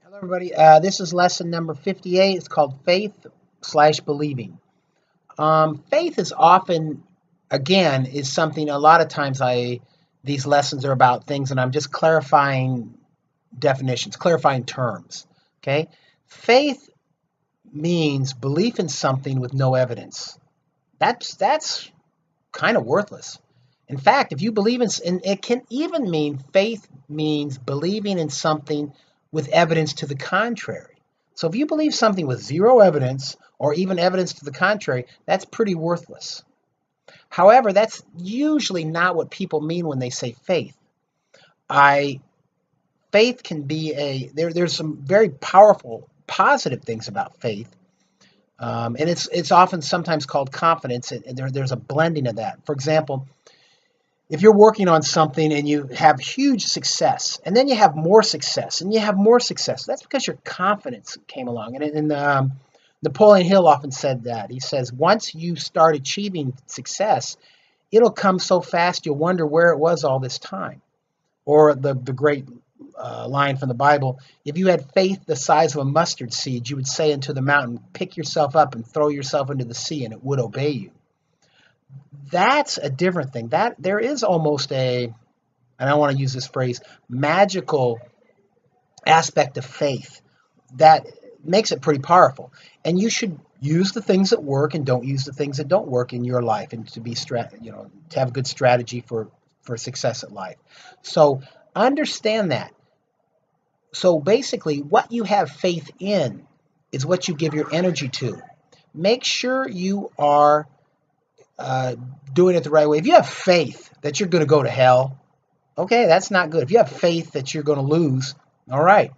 Hello, everybody. This is lesson number 58. It's called Faith slash Believing. Faith is often, again, is something a lot of times these lessons are about things, and I'm just clarifying definitions, clarifying terms. Okay. Faith means belief in something with no evidence. That's kind of worthless. In fact, if you believe and it can even mean faith means believing in something with evidence to the contrary. So if you believe something with zero evidence or even evidence to the contrary, that's pretty worthless. However, that's usually not what people mean when they say faith. I Faith can be there's some very powerful positive things about faith. And it's often sometimes called confidence, and there's a blending of that. For example, if you're working on something and you have huge success, and then you have more success, and you have more success, that's because your confidence came along. And Napoleon Hill often said that. He says, once you start achieving success, it'll come so fast you'll wonder where it was all this time. Or the great line from the Bible, if you had faith the size of a mustard seed, you would say unto the mountain, pick yourself up and throw yourself into the sea, and it would obey you. That's a different thing. That there is almost and I want to use this phrase, magical aspect of faith that makes it pretty powerful. And you should use the things that work and don't use the things that don't work in your life, and to be to have a good strategy for success at life. So understand that. So basically, what you have faith in is what you give your energy to. Make sure you are uh, doing it the right way. If you have faith that you're going to go to hell, okay, that's not good. If you have faith that you're going to lose, all right.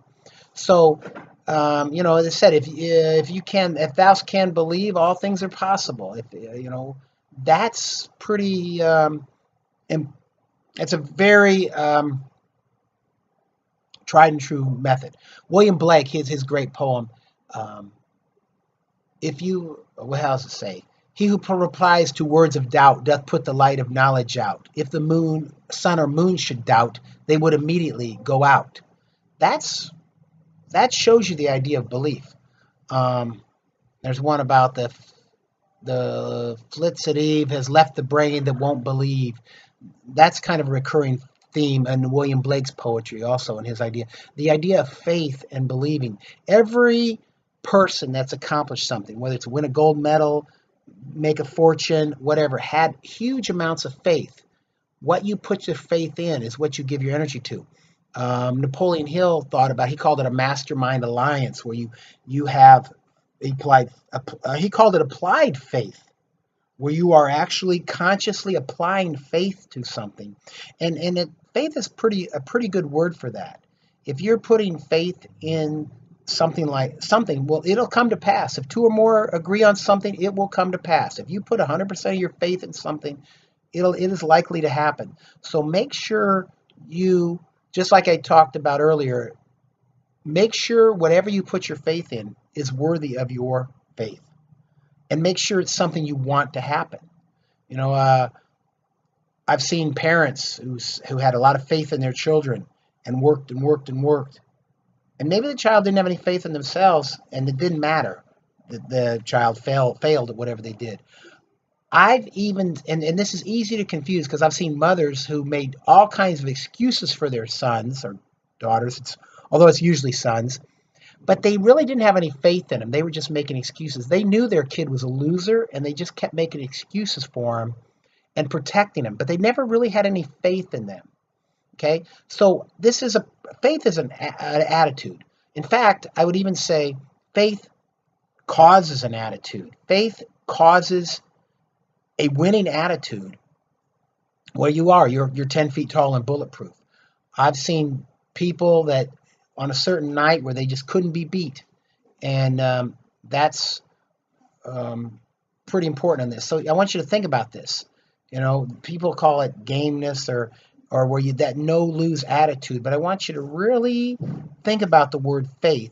So, as I said, if you can, if thou can believe, all things are possible. If that's pretty. It's a very tried and true method. William Blake, his great poem. Um, if you, well, how does it say? He who replies to words of doubt doth put the light of knowledge out. If the sun or moon should doubt, they would immediately go out. That's that shows you the idea of belief. Um, there's one about the Flitzit Eve has left the brain that won't believe. That's kind of a recurring theme in William Blake's poetry, also in his idea. The idea of faith and believing. Every person that's accomplished something, whether it's win a gold medal, make a fortune, whatever, had huge amounts of faith. What you put your faith in is what you give your energy to. Napoleon Hill thought about, he called it a mastermind alliance, where you have applied, he called it applied faith, where you are actually consciously applying faith to something. Faith is a pretty good word for that. If you're putting faith in something, well, it'll come to pass. If two or more agree on something, it will come to pass. If you put 100% of your faith in something, it is likely to happen. So make sure you, just like I talked about earlier, make sure whatever you put your faith in is worthy of your faith, and make sure it's something you want to happen. You know, I've seen parents who had a lot of faith in their children and worked and worked and worked, and maybe the child didn't have any faith in themselves, and it didn't matter that the child failed at whatever they did. I've even, and this is easy to confuse, because I've seen mothers who made all kinds of excuses for their sons or daughters. Although it's usually sons, but they really didn't have any faith in them. They were just making excuses. They knew their kid was a loser, and they just kept making excuses for him and protecting him, but they never really had any faith in them. Okay, so faith is an attitude. In fact, I would even say faith causes an attitude. Faith causes a winning attitude where you're 10 feet tall and bulletproof. I've seen people that on a certain night where they just couldn't be beat, and that's pretty important in this. So I want you to think about this. People call it gameness, or where you that no lose attitude, but I want you to really think about the word faith.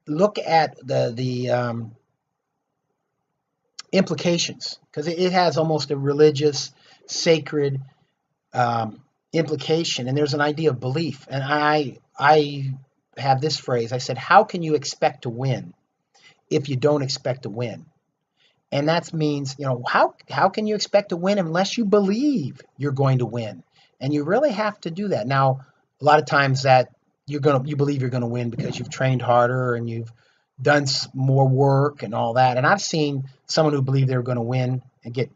Look at the implications, because it has almost a religious, sacred implication, and there's an idea of belief. And I have this phrase. I said, how can you expect to win if you don't expect to win? And that means, how can you expect to win unless you believe you're going to win? And you really have to do that. Now, a lot of times that you believe you're going to win because you've trained harder and you've done more work and all that. And I've seen someone who believed they were going to win and get,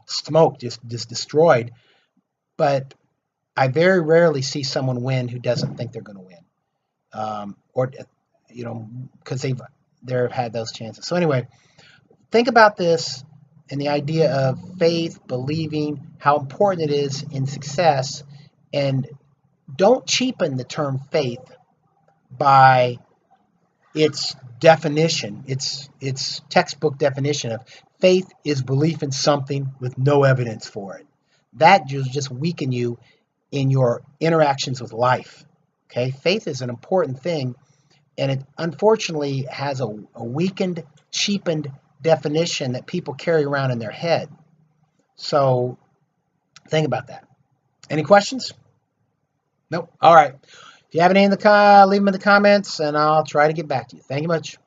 smoked, just destroyed. But I very rarely see someone win who doesn't think they're going to win, or because they've had those chances. So anyway, think about this and the idea of faith, believing, how important it is in success, and don't cheapen the term faith by its definition, its textbook definition of faith is belief in something with no evidence for it. That just weaken you in your interactions with life. Okay, faith is an important thing, and it unfortunately has a weakened, cheapened definition that people carry around in their head. So think about that. Any questions? Nope. All right. If you have any leave them in the comments, and I'll try to get back to you. Thank you much.